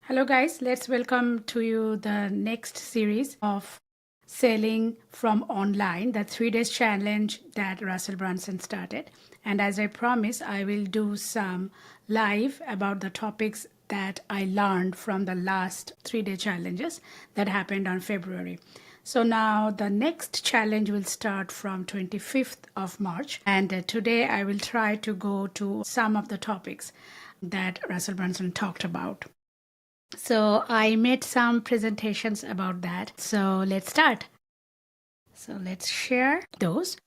Hello guys, let's welcome to you the next series of selling from online, the 3 days challenge that Russell Brunson started. And as I promised, I will do some live about the topics that I learned from the last 3-day challenges that happened on February. So now the next challenge will start from 25th of March. And today I will try to go to some of the topics that Russell Brunson talked about. So I made some presentations about that. So let's start. So let's share those.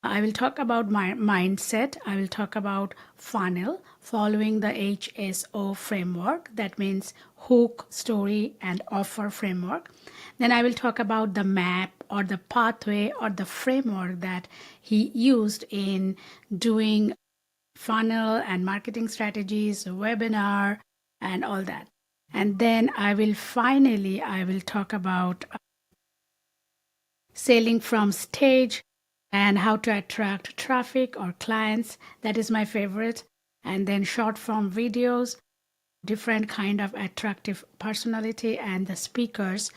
I will talk about my mindset. I will talk about funnel following the HSO framework. That means hook, story, and offer framework. Then I will talk about the map or the pathway or the framework that he used in doing funnel and marketing strategies, webinar, and all that. And then I will talk about selling from stage and how to attract traffic or clients. That is my favorite. And then short form videos, different kind of attractive personality and the speakers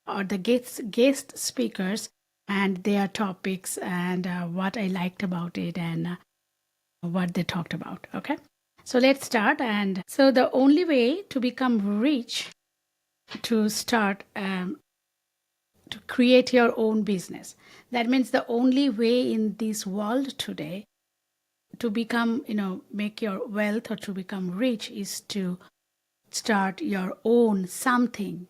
or the guest speakers and their topics and what I liked about it and what they talked about. Okay. So let's start. And so the only way to become rich, to start, to create your own business. That means the only way in this world today to become, make your wealth or to become rich is to start your own something.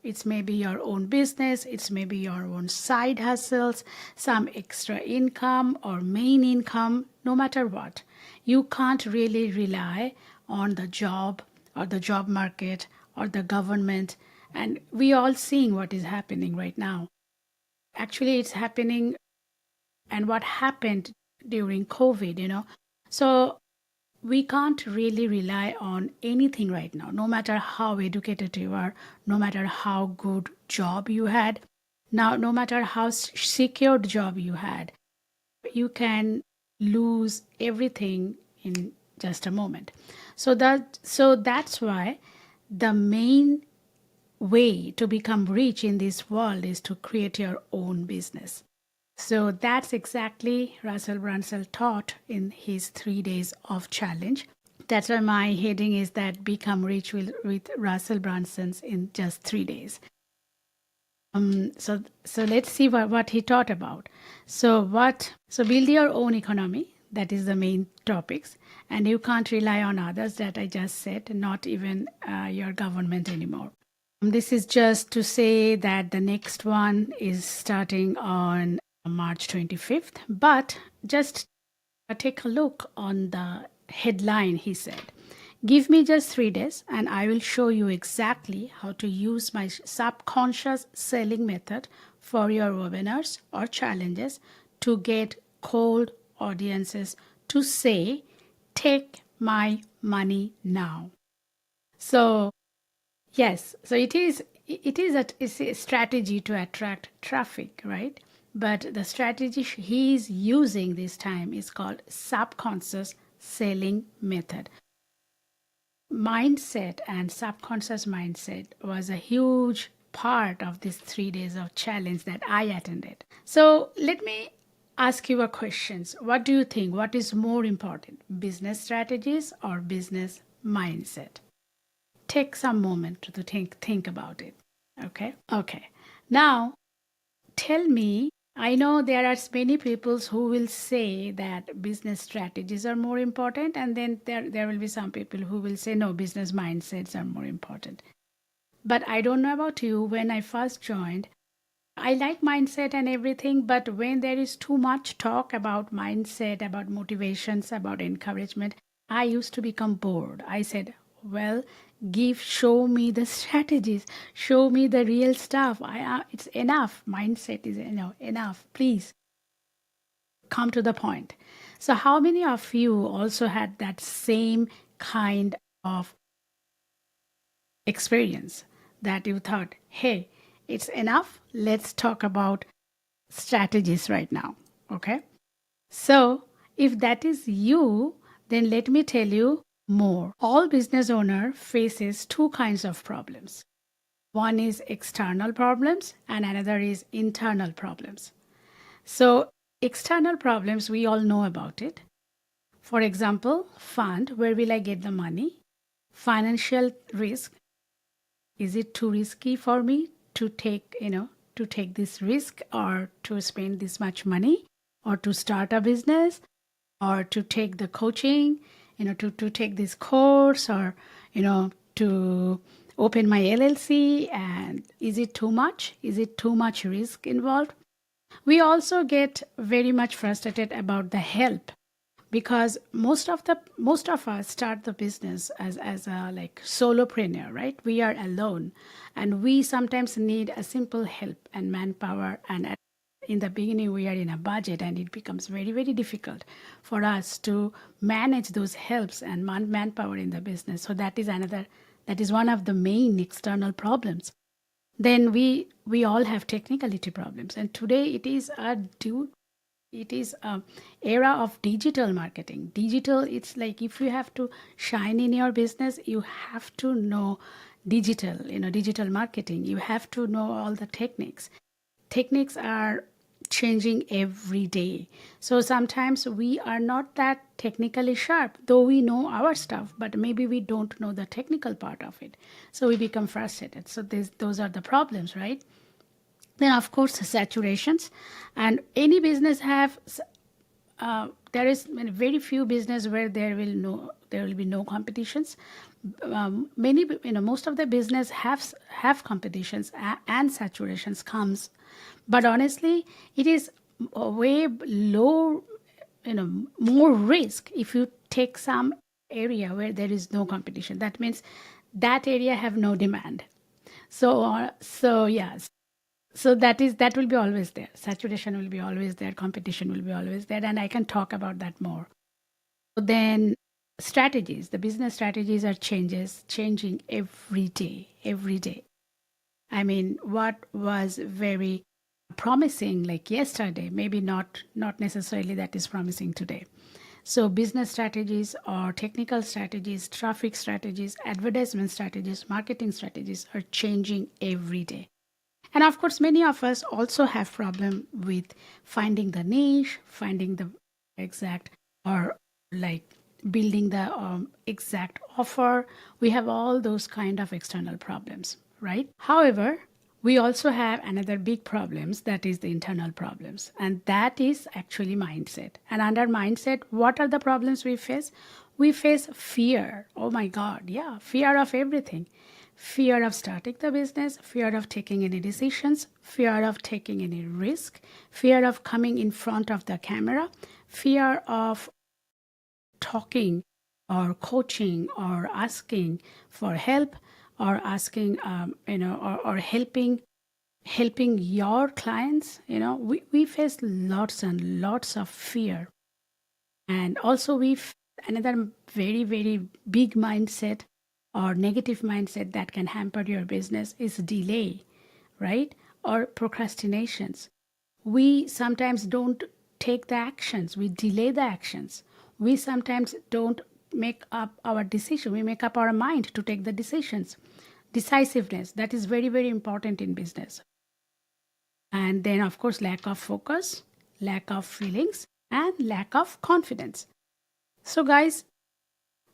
It's maybe your own business, it's maybe your own side hustles, some extra income or main income, no matter what. You can't really rely on the job or the job market or the government. And we all seeing what is happening right now. Actually, it's happening and what happened during COVID. So we can't really rely on anything right now, no matter how educated you are, no matter how good job you had, now no matter how secured job you had, you can lose everything in just a moment. So that's why the main way to become rich in this world is to create your own business. So that's exactly Russell Brunson taught in his 3 days of challenge. That's why my heading is that become rich with Russell Brunson's in just 3 days. So let's see what he taught about. So build your own economy. That is the main topics. And you can't rely on others that I just said, not even your government anymore. This is just to say that the next one is starting on March 25th. But just take a look on the headline, he said. Give me just 3 days and I will show you exactly how to use my subconscious selling method for your webinars or challenges to get cold audiences to say, take my money now. So yes, so it's a strategy to attract traffic, right? But the strategy he's using this time is called subconscious selling method. Mindset and subconscious mindset was a huge part of this 3 days of challenge that I attended. So let me ask you a question. What do you think? What is more important, business strategies or business mindset? Take some moment to think about it. Okay. Now, tell me, I know there are many people who will say that business strategies are more important, and then there will be some people who will say, no, business mindsets are more important. But I don't know about you. When I first joined, I like mindset and everything, but when there is too much talk about mindset, about motivations, about encouragement, I used to become bored. I said, well, show me the strategies, show me the real stuff. It's enough. Mindset is enough. Please come to the point. So how many of you also had that same kind of experience that you thought, hey, it's enough. Let's talk about strategies right now. Okay. So if that is you, then let me tell you more. All business owner faces two kinds of problems. One is external problems and another is internal problems. So external problems, we all know about it. For example, fund, where will I get the money? Financial risk, is it too risky for me to take, to take this risk or to spend this much money or to start a business or to take the coaching, to take this course or, to open my LLC, and is it too much? Is it too much risk involved? We also get very much frustrated about the help because most of us start the business as a like solopreneur, right? We are alone and we sometimes need a simple help and manpower, and in the beginning we are in a budget and it becomes very very difficult for us to manage those helps and manpower in the business. So that is one of the main external problems. Then we all have technicality problems, and today it is a era of digital marketing. Digital, it's like if you have to shine in your business, you have to know digital marketing. You have to know all the techniques. Techniques are changing every day. So sometimes we are not that technically sharp, though we know our stuff, but maybe we don't know the technical part of it. So we become frustrated. So those are the problems, right? Then of course saturations, and any business have there is very few business where there will be no competitions. Many, most of the business have competitions and saturations comes, but honestly it is a way low, more risk if you take some area where there is no competition. That means that area have no demand. So yes, so that will be always there. Saturation will be always there, competition will be always there, and I can talk about that more. Then strategies, the business strategies are changing every day. I mean, what was very promising like yesterday, maybe not necessarily that is promising today. So business strategies or technical strategies, traffic strategies, advertisement strategies, marketing strategies are changing every day. And of course, many of us also have problem with finding the niche, finding the exact, or like building the exact offer. We have all those kind of external problems, right? However, we also have another big problems, that is the internal problems, and that is actually mindset. And under mindset, what are the problems we face? We face fear. Oh my God, yeah, fear of everything. Fear of starting the business, fear of taking any decisions, fear of taking any risk, fear of coming in front of the camera, fear of talking or coaching or asking for help or asking, or helping your clients. We face lots and lots of fear. And also another very very big mindset or negative mindset that can hamper your business is delay, right? Or procrastinations. We sometimes don't take the actions, we delay the actions. We sometimes don't make up our decision, we make up our mind to take the decisions. Decisiveness, that is very very important in business. And then of course lack of focus, lack of feelings, and lack of confidence. So guys,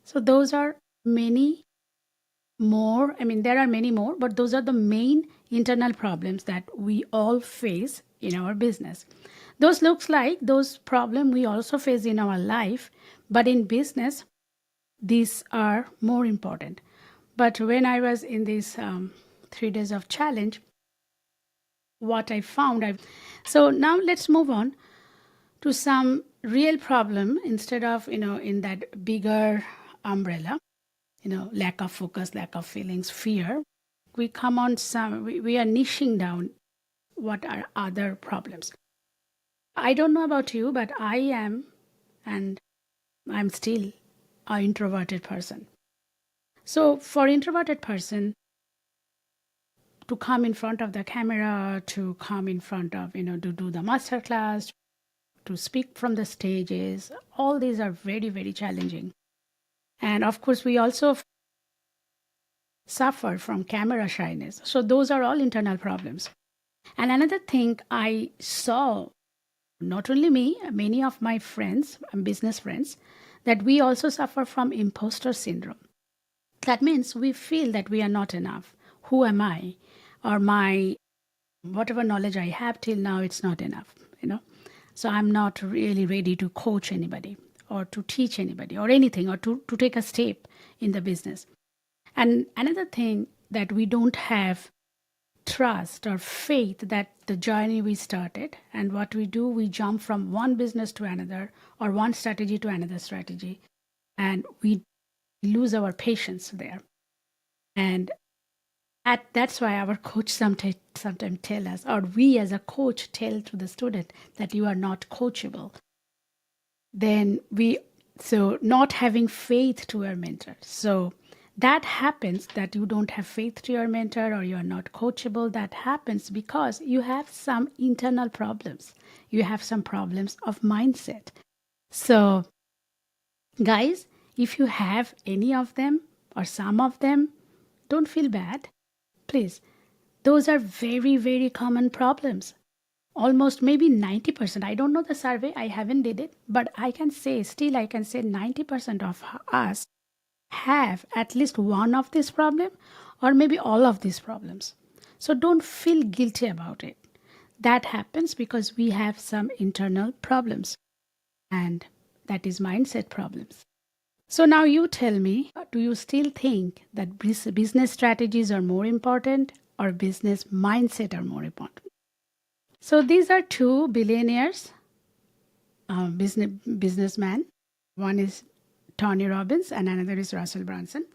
so those are many more. I mean, there are many more, but those are the main internal problems that we all face in our business. Those looks like those problems we also face in our life, but in business, these are more important. But when I was in this 3 days of challenge, what I found, so now let's move on to some real problem instead of, in that bigger umbrella, lack of focus, lack of feelings, fear. We come on we are niching down what are other problems. I don't know about you, but I am, and I'm still an introverted person. So for introverted person to come in front of the camera, to come in front of, to do the master class, to speak from the stages, all these are very, very challenging. And of course, we also suffer from camera shyness. So those are all internal problems. And another thing I saw, not only me, many of my friends, business friends, that we also suffer from imposter syndrome. That means we feel that we are not enough. Who am I? Or my whatever knowledge I have till now, it's not enough, you know. So I'm not really ready to coach anybody or to teach anybody or anything or to take a step in the business. And another thing that we don't have trust or faith that the journey we started, and what we do, we jump from one business to another or one strategy to another strategy, and we lose our patience there. And that's why our coach sometimes tell us, or we as a coach tell to the student, that you are not coachable. Then so not having faith to your mentor. So that happens, that you don't have faith to your mentor or you are not coachable. That happens because you have some internal problems. You have some problems of mindset. So guys, if you have any of them or some of them, don't feel bad. Please, those are very, very common problems. Almost maybe 90%. I don't know the survey, I haven't did it, but I can say, still I can say 90% of us have at least one of these problem or maybe all of these problems. So don't feel guilty about it. That happens because we have some internal problems, and that is mindset problems. So now you tell me, do you still think that business strategies are more important or business mindset are more important? So these are two billionaires, businessman. One is Tony Robbins and another is Russell Brunson.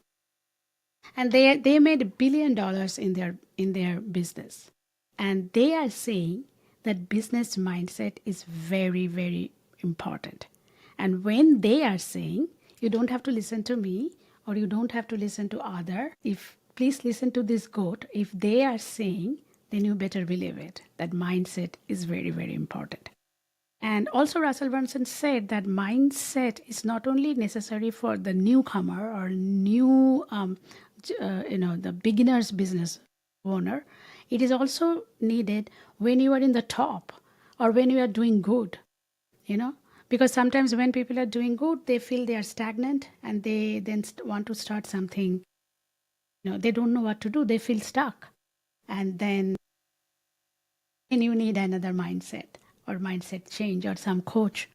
And they made $1 billion in their business. And they are saying that business mindset is very, very important. And when they are saying, you don't have to listen to me or you don't have to listen to other, if please listen to this goat, if they are saying, then you better believe it, that mindset is very, very important. And also Russell Brunson said that mindset is not only necessary for the newcomer or new, the beginner's business owner, it is also needed when you are in the top or when you are doing good, because sometimes when people are doing good, they feel they are stagnant and they then want to start something, they don't know what to do, they feel stuck. And then you need another mindset or mindset change or some coach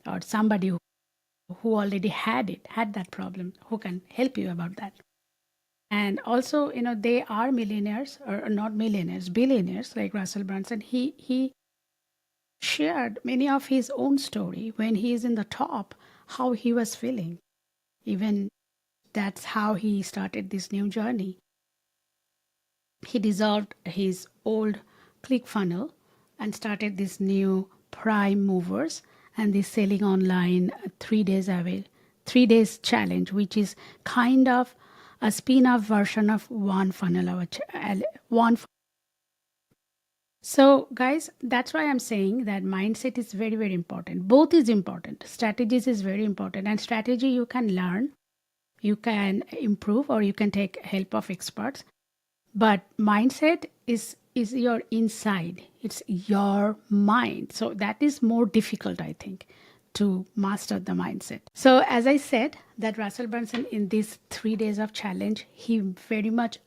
or somebody who already had that problem, who can help you about that. And also, they are millionaires or not millionaires, billionaires like Russell Brunson. He shared many of his own story when he is in the top, how he was feeling. Even that's how he started this new journey. He dissolved his old ClickFunnels and started this new Prime Movers and this selling online 3 days away, 3 days challenge, which is kind of a spin-off version of one funnel. So guys, that's why I'm saying that mindset is very, very important. Both is important. Strategies is very important, and strategy you can learn, you can improve, or you can take help of experts. But mindset is your inside. It's your mind. So that is more difficult, I think, to master the mindset. So as I said, that Russell Brunson in these 3 days of challenge, he very much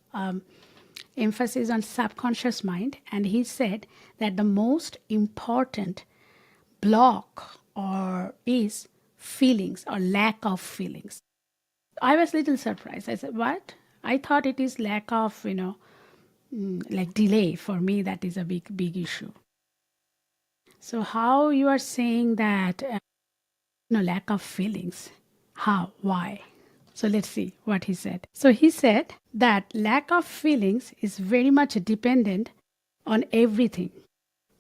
emphasis on subconscious mind, and he said that the most important block or is feelings or lack of feelings. I was a little surprised. I said, what? I thought it is lack of, like delay. For me, that is a big issue. So how you are saying that, lack of feelings? How? Why? So let's see what he said. So he said that lack of feelings is very much dependent on everything.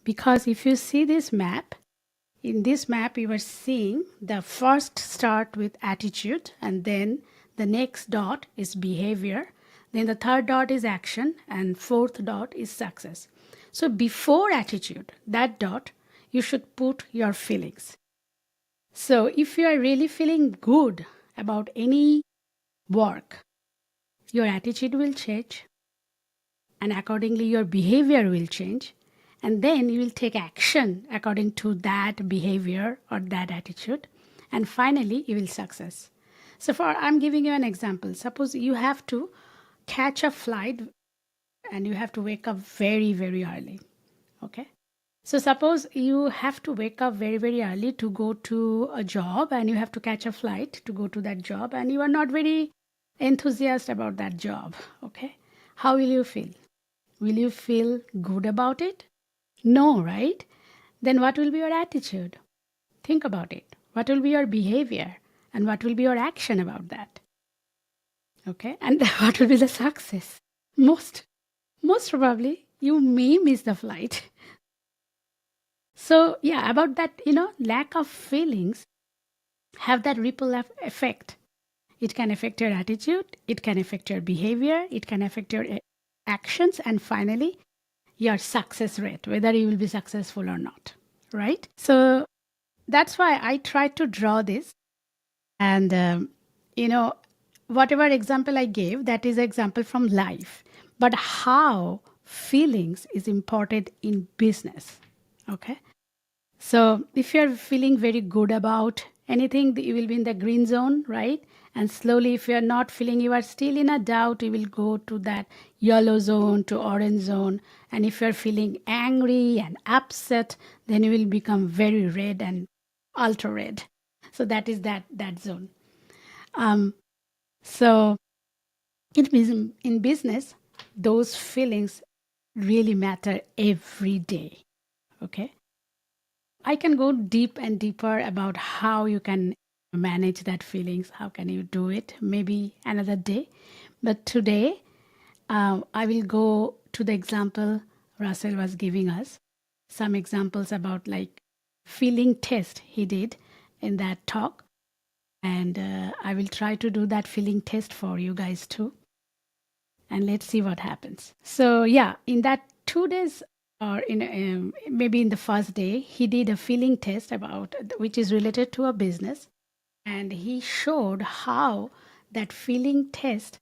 Because if you see this map, in this map you are seeing the first start with attitude, and then the next dot is behavior, then the third dot is action, and fourth dot is success. So before attitude, that dot, you should put your feelings. So if you are really feeling good about any work, your attitude will change, and accordingly your behavior will change, and then you will take action according to that behavior or that attitude, and finally you will success. So for I'm giving you an example. Suppose you have to catch a flight and you have to wake up very very early. Okay, so suppose you have to wake up very very early to go to a job, and you have to catch a flight to go to that job, and you are not very enthusiastic about that job. Okay, how will you feel? Will you feel good about it? No, right? Then what will be your attitude? Think about it. What will be your behavior? And what will be your action about that? Okay, and what will be the success? Most probably you may miss the flight. So yeah, about that, lack of feelings have that ripple effect. It can affect your attitude, it can affect your behavior, it can affect your actions, and finally your success rate, whether you will be successful or not, right? So that's why I tried to draw this. And, whatever example I gave, that is example from life. But how feelings is important in business, okay? So if you're feeling very good about anything, you will be in the green zone, right? And slowly, if you're not feeling, you are still in a doubt, you will go to that yellow zone, to orange zone. And if you're feeling angry and upset, then you will become very red and ultra red. So that is that zone. So in business, those feelings really matter every day. Okay. I can go deep and deeper about how you can manage that feelings. How can you do it? Maybe another day. But today, I will go to the example Russell was giving us. Some examples about like feeling test he did in that talk. And I will try to do that feeling test for you guys too. And let's see what happens. So yeah, in that 2 days, or in maybe in the first day, he did a feeling test about which is related to a business, and he showed how that feeling test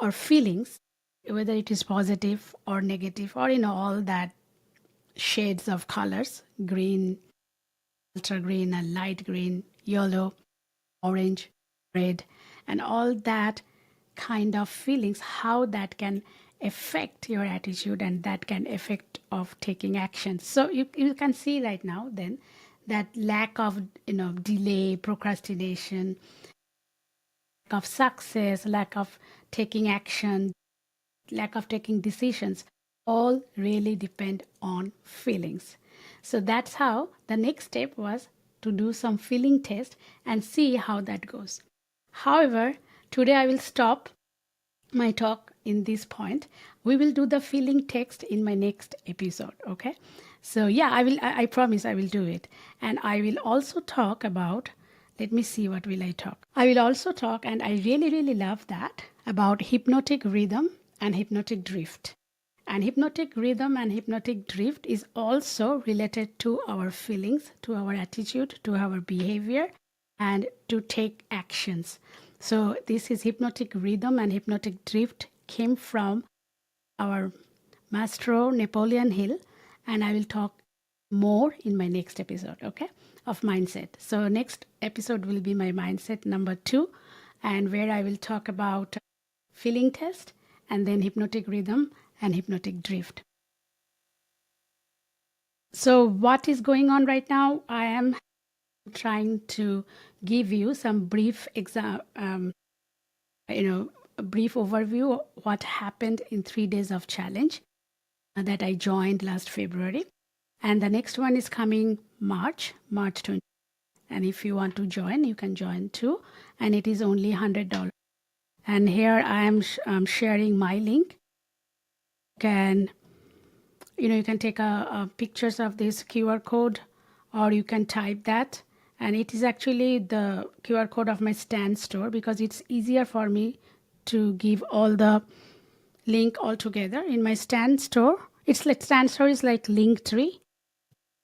or feelings, whether it is positive or negative or in all that shades of colors, green, ultra green, and light green, yellow, orange, red, and all that kind of feelings, how that can affect your attitude and that can affect of taking action. So you can see right now then that lack of delay, procrastination, lack of success, lack of taking action, lack of taking decisions, all really depend on feelings. So that's how the next step was to do some feeling test and see how that goes. However, today I will stop my talk in this point. We will do the feeling text in my next episode. Okay, so yeah, I promise I will do it. And I will also talk about, let me see, what will I talk. I will also talk, and I really really love that, about hypnotic rhythm and hypnotic drift. And hypnotic rhythm and hypnotic drift is also related to our feelings, to our attitude, to our behavior, and to take actions. So this is hypnotic rhythm and hypnotic drift came from our maestro Napoleon Hill, and I will talk more in my next episode, okay, of mindset. So next episode will be my mindset number 2, and where I will talk about feeling test and then hypnotic rhythm and hypnotic drift. So what is going on right now? I am trying to give you some brief a brief overview of what happened in 3 days of challenge that I joined last February. And the next one is coming March 20. And if you want to join, you can join too. And it is only $100. And here I am sharing my link. You can take a pictures of this QR code, or you can type that. And it is actually the QR code of my Stan store, because it's easier for me to give all the link all together in my Stan store. It's like Stan store is like Linktree.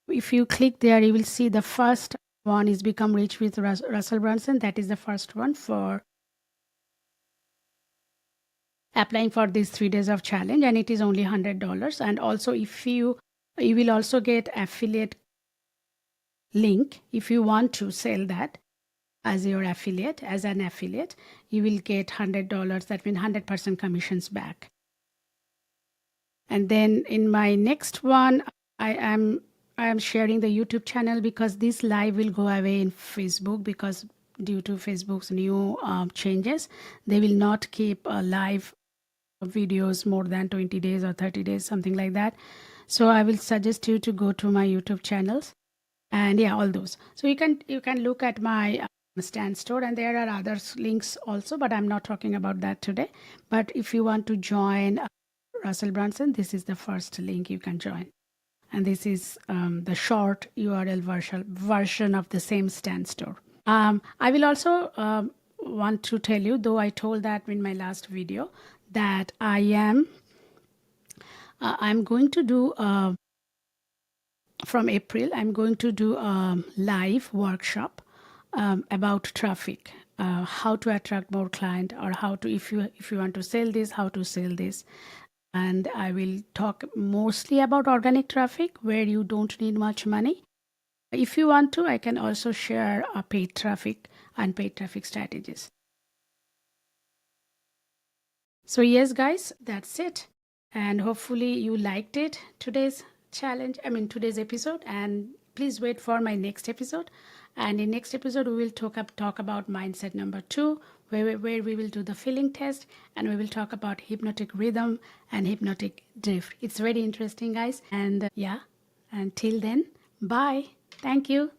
If you click there, you will see the first One is Become Rich with Russell Brunson. That is the first one for applying for these 3 days of challenge, and it is only $100. And also, if you will also get affiliate link. If you want to sell that as your affiliate, as an affiliate, you will get $100. That means 100% commissions back. And then in my next one, I am sharing the YouTube channel, because this live will go away in Facebook, because due to Facebook's new changes, they will not keep live videos more than 20 days or 30 days, something like that. So I will suggest you to go to my YouTube channels, and yeah, all those. So you can look at my stand store, and there are other links also, but I'm not talking about that today. But if you want to join Russell Brunson, this is the first link you can join, and this is the short URL version of the same stand store. I will also want to tell you, though I told that in my last video, that I'm going to do from April, I'm going to do a live workshop about traffic, how to attract more client, or how to, if you want to sell this, how to sell this. And I will talk mostly about organic traffic, where you don't need much money. If you want to, I can also share paid traffic and paid traffic strategies. So yes, guys, that's it. And hopefully you liked it, today's today's episode. And please wait for my next episode. And in next episode, we will talk about mindset number 2, where we will do the feeling test, and we will talk about hypnotic rhythm and hypnotic drift. It's very interesting, guys. And yeah, until then, bye. Thank you.